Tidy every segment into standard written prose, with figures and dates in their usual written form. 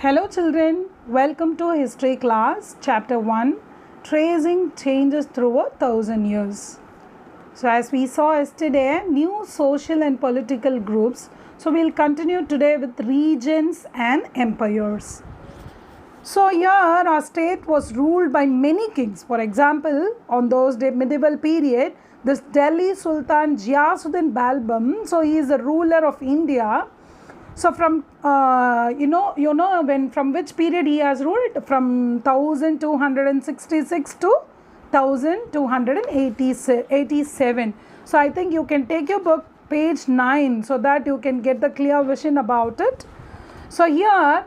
Hello children, welcome to History class, chapter 1, Tracing Changes Through 1,000 Years. So as we saw yesterday, new social and political groups. So we'll continue today with regions and empires. So here our state was ruled by many kings. For example, on those medieval period, this Delhi Sultan Ghiyasuddin Balbam, so he is the ruler of India. So from from which period he has ruled? From 1266 to 1287. So I think you can take your book page 9 so that you can get the clear vision about it. So here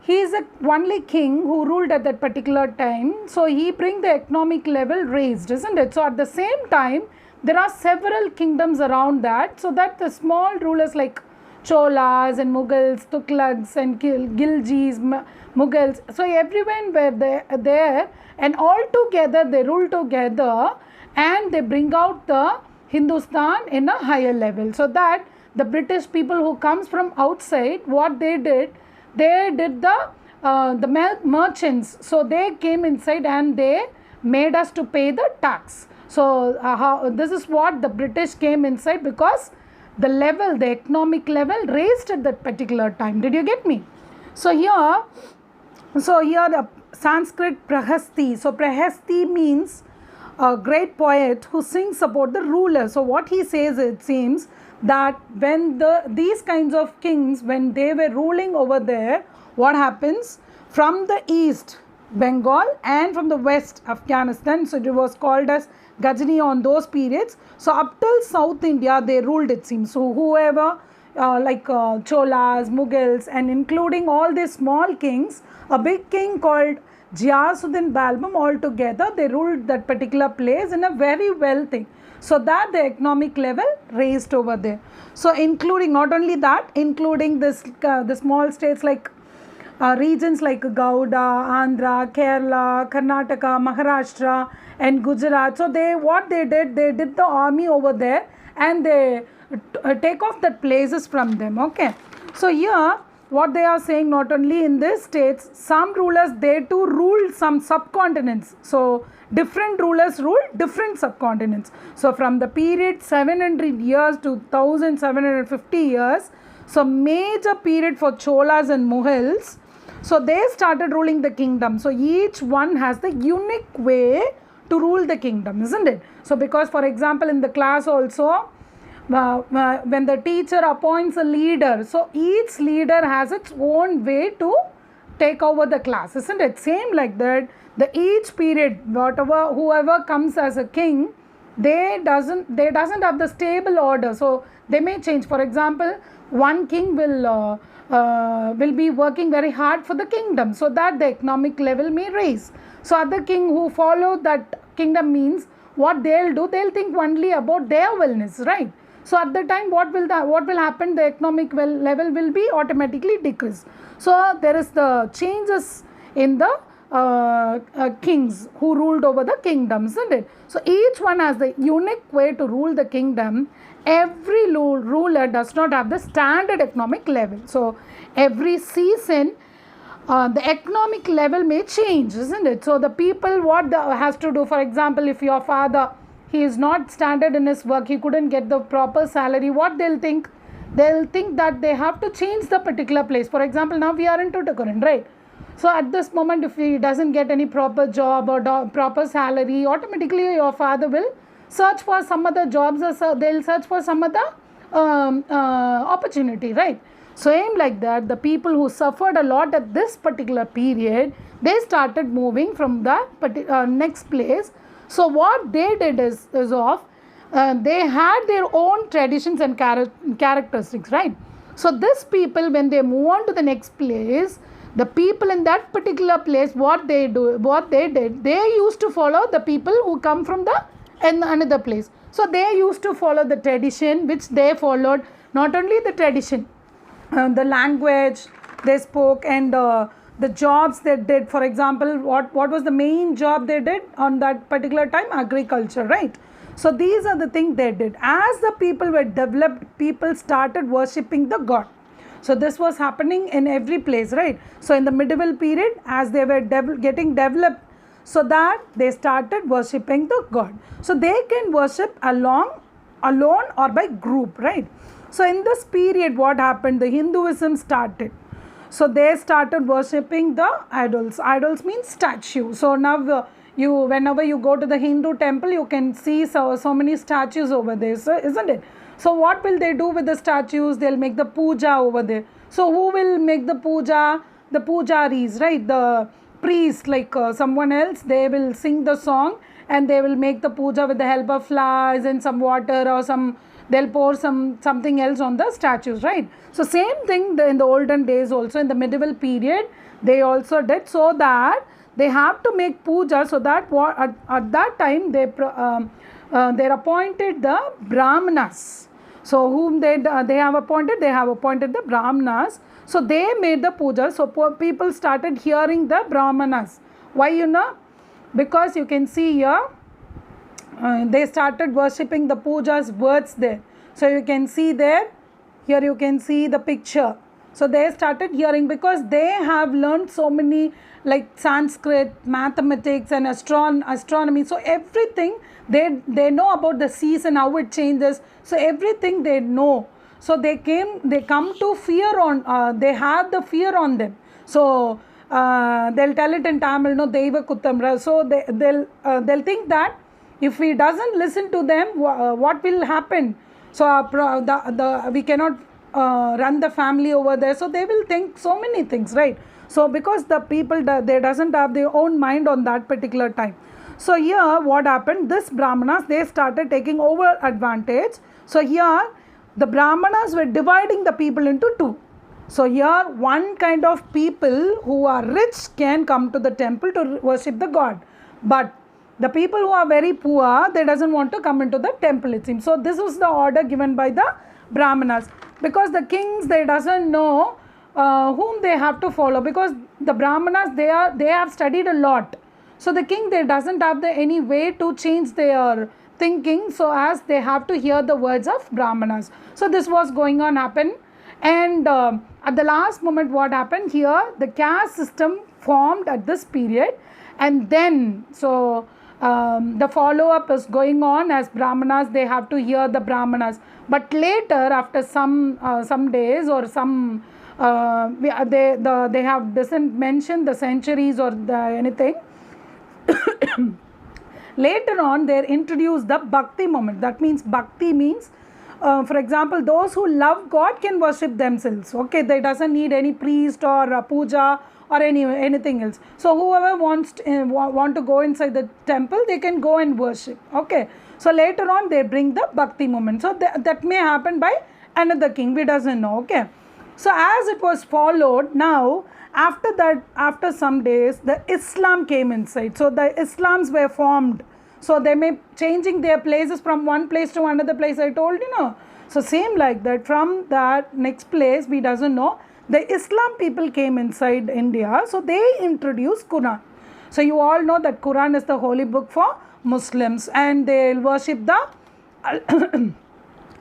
he is the only king who ruled at that particular time. So he bring the economic level raised, isn't it? So at the same time there are several kingdoms around that, so that the small rulers like Cholas and Mughals, Tughlaqs and Gilgis, Mughals. So everyone were there and all together they rule together and they bring out the Hindustan in a higher level. So that the British people who comes from outside, what they did the merchants. So they came inside and they made us to pay the tax. So this is what the British came inside, because the economic level raised at that particular time. Did you get me? So here the Sanskrit Prahasti. So Prahasti means a great poet who sings about the ruler. So what he says, it seems that when these kinds of kings, when they were ruling over there, what happens? From the east, Bengal, and from the west, Afghanistan, so it was called as Ghajini on those periods. So up till South India they ruled, it seems. So whoever Cholas, Mughals, and including all these small kings, a big king called Ghiyasuddin Balbam, all together they ruled that particular place in a very well thing. So that the economic level raised over there. So including, not only that, including this the small states like regions like Gauda, Andhra, Kerala, Karnataka, Maharashtra and Gujarat. So they did the army over there and they take off the places from them. Okay. So here what they are saying, not only in these states, some rulers, they too ruled some subcontinents. So different rulers ruled different subcontinents. So from the period 700 years to 1750 years, so major period for Cholas and Mughals. So they started ruling the kingdom. So each one has the unique way to rule the kingdom, isn't it? So because, for example, in the class also, when the teacher appoints a leader, so each leader has its own way to take over the class, isn't it? Same like that, each period, whoever comes as a king, they doesn't have the stable order. So they may change. For example, one king will be working very hard for the kingdom, so that the economic level may raise. So other king who follow that kingdom means what they'll do, they'll think only about their wellness, right? So at the time what will happen? The economic level will be automatically decreased. So there is the changes in the kings who ruled over the kingdoms, isn't it? So each one has the unique way to rule the kingdom. Every ruler does not have the standard economic level. So every season the economic level may change, isn't it? So the people has to do, for example, if your father, he is not standard in his work, he couldn't get the proper salary, what they'll think? They'll think that they have to change the particular place. For example, now we are in Tuticorin, right? So at this moment, if he doesn't get any proper job or proper salary, automatically your father will search for some other jobs, or they'll search for some other opportunity, right? Same like that, the people who suffered a lot at this particular period, they started moving from the next place. So what they did is they had their own traditions and characteristics, right? So these people, when they move on to the next place, the people in that particular place, what they did, they used to follow the people who come from another place. So they used to follow the tradition which they followed. Not only the tradition, the language they spoke, and the jobs they did. For example, what was the main job they did on that particular time? Agriculture, right? So these are the things they did. As the people were developed, people started worshipping the god. So this was happening in every place, right? So in the medieval period, as they were getting developed, so that they started worshipping the god. So they can worship alone or by group, right? So in this period, what happened? The Hinduism started. So they started worshipping the idols. Idols means statue. So now whenever you go to the Hindu temple, you can see so many statues over there, so, isn't it? So what will they do with the statues? They'll make the puja over there. So who will make the puja? The pujaris, right? The priest, like someone else, they will sing the song and they will make the puja with the help of flowers and some water or they'll pour something else on the statues, right? So same thing in the olden days also, in the medieval period, they also did, so that they have to make puja, so that at that time they appointed the Brahmanas. So whom they have appointed the Brahmanas. So they made the puja. So people started hearing the Brahmanas. Why? Because you can see here, they started worshipping the puja's words there. So you can see there, here you can see the picture. So they started hearing, because they have learned so many, like Sanskrit, mathematics and astronomy. So everything they know about the season, how it changes. So everything they know. So they come to fear on, they have the fear on them. So they'll tell it in Tamil, no, Deiva Kuttamra. So they'll think that if he doesn't listen to them, what will happen? So we cannot run the family over there. So they will think so many things, right? So because the people, they doesn't have their own mind on that particular time. So here what happened, this Brahmanas, they started taking over advantage. So here the Brahmanas were dividing the people into two. So here one kind of people who are rich can come to the temple to worship the god. But the people who are very poor, they doesn't want to come into the temple, it seems. So this was the order given by the Brahmanas. Because the kings, they doesn't know whom they have to follow. Because the Brahmanas, they have studied a lot. So the king, they doesn't have any way to change their thinking. So as they have to hear the words of Brahmanas. So this was going on happen. And at the last moment, what happened here, the caste system formed at this period. And then, so the follow-up is going on, as Brahmanas, they have to hear the Brahmanas. But later, after some days or some, they have doesn't mention the centuries or anything. Later on, they introduced the Bhakti moment. That means Bhakti means, for example, those who love God can worship themselves. Okay, they doesn't need any priest or puja or anything else. So whoever wants want to go inside the temple, they can go and worship. Okay. So later on, they bring the Bhakti moment. So that may happen by another king. We doesn't know. Okay. So as it was followed, now after that, after some days, the Islam came inside. So the Islams were formed. So they may changing their places from one place to another place. I told you. So same like that. From that next place, we doesn't know. The Islam people came inside India, so they introduced Quran. So you all know that Quran is the holy book for Muslims, and they worship the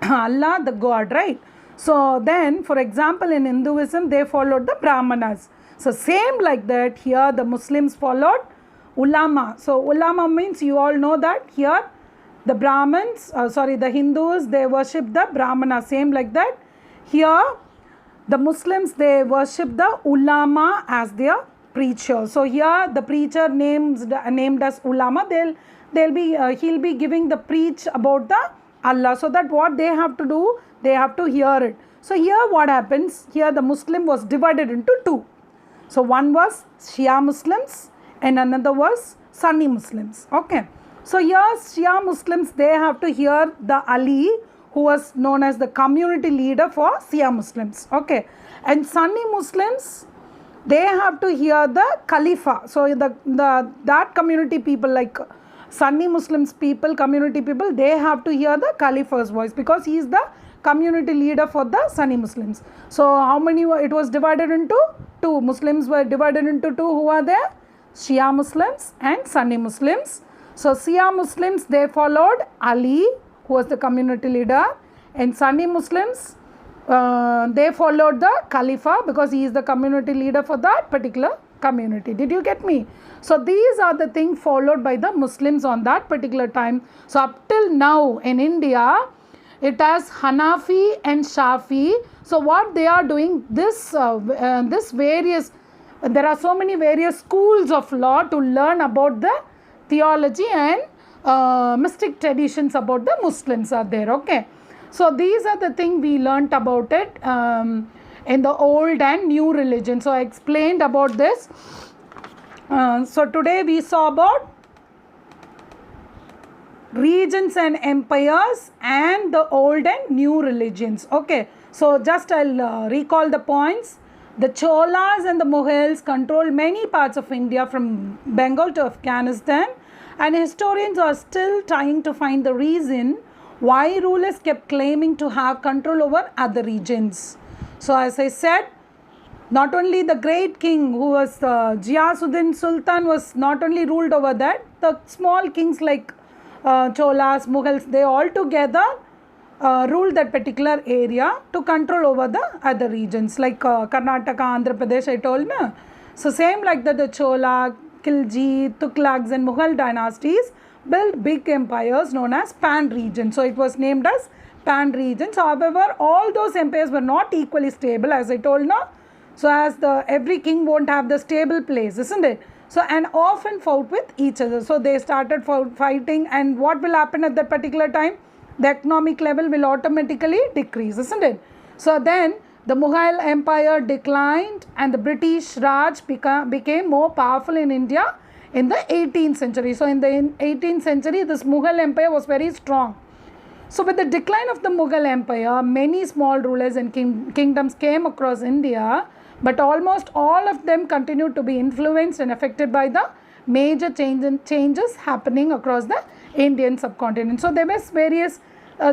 Allah, the God, right? So then, for example, in Hinduism, they followed the Brahmanas. So same like that, here the Muslims followed Ulama. So Ulama means, you all know that here the Brahmins, the Hindus, they worship the Brahmanas. Same like that, here the Muslims, they worship the Ulama as their preacher. So here the preacher named as Ulama, he'll be giving the preach about the Allah. So that what they have to do, they have to hear it. So here what happens, here the Muslim was divided into two. So one was Shia Muslims and another was Sunni Muslims. Okay. So here Shia Muslims, they have to hear the Ali, who was known as the community leader for Shia Muslims. Okay. And Sunni Muslims, they have to hear the Khalifa. So that community people, like Sunni Muslims people, community people, they have to hear the Khalifa's voice, because he is the community leader for the Sunni Muslims. So how many it was divided into? Two. Muslims were divided into two. Who are there? Shia Muslims and Sunni Muslims. So Shia Muslims, they followed Ali, who was the community leader, and Sunni Muslims, they followed the Khalifa because he is the community leader for that particular community. Did you get me? So these are the things followed by the Muslims on that particular time. So up till now in India, it has Hanafi and Shafi. So what they are doing, this various, there are so many various schools of law to learn about the theology and mystic traditions about the Muslims are there. Okay. So these are the things we learnt about it in the old and new religion. So I explained about this. So today we saw about regions and empires and the old and new religions. Okay. So just I'll recall the points. The Cholas and the Mughals controlled many parts of India from Bengal to Afghanistan, and historians are still trying to find the reason why rulers kept claiming to have control over other regions. So as I said, not only the great king who was Ghiyasuddin Sultan was not only ruled over that, the small kings like Cholas, Mughals, they all together ruled that particular area to control over the other regions like Karnataka, Andhra Pradesh, I told na. So same like that, the Chola, Khilji, Tughlaqs and Mughal dynasties built big empires known as Pan region. So it was named as Pan region. So however, all those empires were not equally stable, as I told now. So as every king won't have the stable place, isn't it? So and often fought with each other. So they started fighting, and what will happen at that particular time? The economic level will automatically decrease, isn't it? So then the Mughal empire declined and the British Raj became more powerful in India in the 18th century. So in the 18th century, this Mughal empire was very strong. So with the decline of the Mughal empire, many small rulers and kingdoms came across India, but almost all of them continued to be influenced and affected by the major changes happening across the Indian subcontinent. So there was various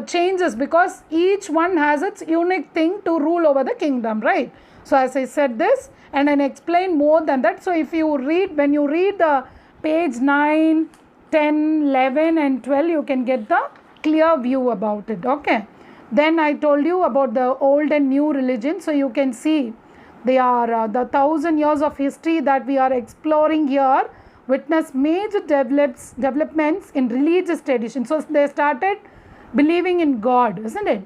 changes because each one has its unique thing to rule over the kingdom, right? So as I said this, and I explained more than that. So if you read, when you read the page 9, 10, 11 and 12, you can get the clear view about it. Okay. Then I told you about the old and new religion. So you can see they are the 1,000 years of history that we are exploring here witness major developments in religious tradition. So they started believing in God, isn't it?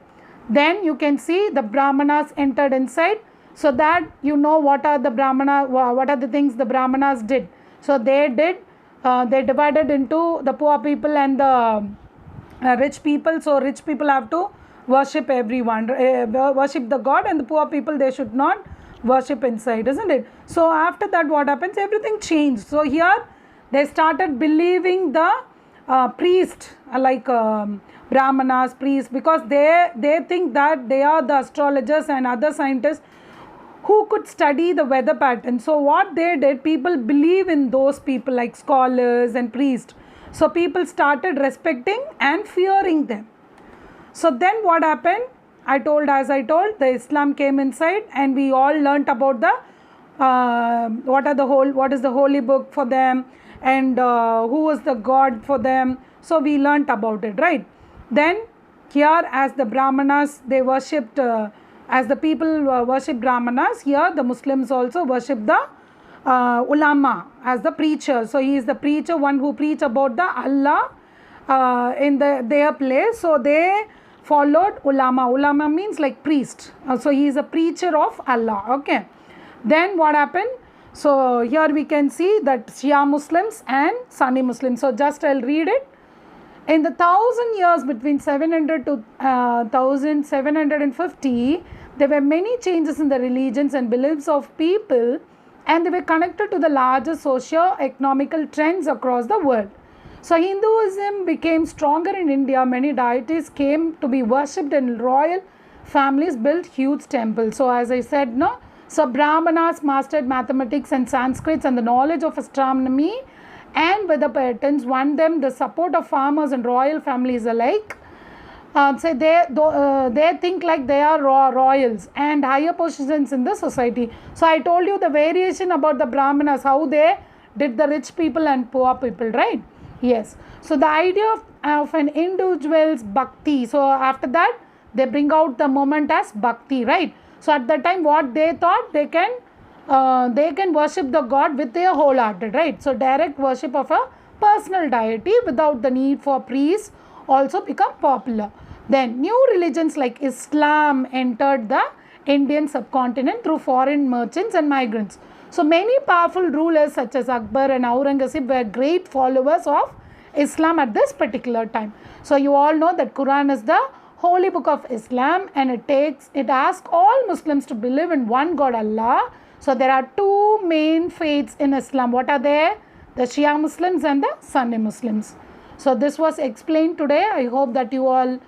Then you can see the Brahmanas entered inside, so that you know what are the things the Brahmanas did. So they divided into the poor people and the rich people. So rich people have to worship everyone, worship the God, and the poor people, they should not worship inside, isn't it? So after that, what happens? Everything changed. So here they started believing the priest, like Brahmanas, priests, because they think that they are the astrologers and other scientists who could study the weather pattern. So what they did, people believe in those people like scholars and priests. So people started respecting and fearing them. So then what happened? As I told, the Islam came inside, and we all learnt about the what is the holy book for them, and who was the God for them. So we learnt about it, right? Then here, as the Brahmanas, they worshipped, as the people worship Brahmanas, here the Muslims also worship the ulama as the preacher. So he is the preacher, one who preach about the Allah in their place. So they followed ulama. Ulama means like priest. So he is a preacher of Allah. Okay. Then what happened? So here we can see that Shia Muslims and Sunni Muslims. So just I'll read it. In the 1,000 years between 700 to 1750, there were many changes in the religions and beliefs of people, and they were connected to the larger socio-economical trends across the world. So Hinduism became stronger in India. Many deities came to be worshipped, and royal families built huge temples. So as I said, no. So Brahmanas mastered mathematics and Sanskrit and the knowledge of astronomy and weather patterns won them the support of farmers and royal families alike. So they think like they are royals and higher positions in the society. So I told you the variation about the Brahmanas, how they did the rich people and poor people, right? Yes. So the idea of an individual's bhakti. So after that, they bring out the moment as bhakti, right? So at that time what they thought, they can worship the God with their wholehearted, right? So direct worship of a personal deity without the need for priests also become popular. Then new religions like Islam entered the Indian subcontinent through foreign merchants and migrants. So many powerful rulers such as Akbar and Aurangzeb were great followers of Islam at this particular time. So you all know that Quran is the holy book of Islam, and it asks all Muslims to believe in one God, Allah. So there are two main faiths in Islam. What are they? The Shia Muslims and the Sunni Muslims. So this was explained today. I hope that you all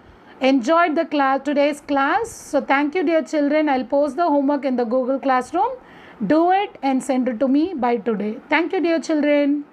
enjoyed the today's class. So thank you, dear children. I'll post the homework in the Google Classroom. Do it and send it to me by today. Thank you, dear children.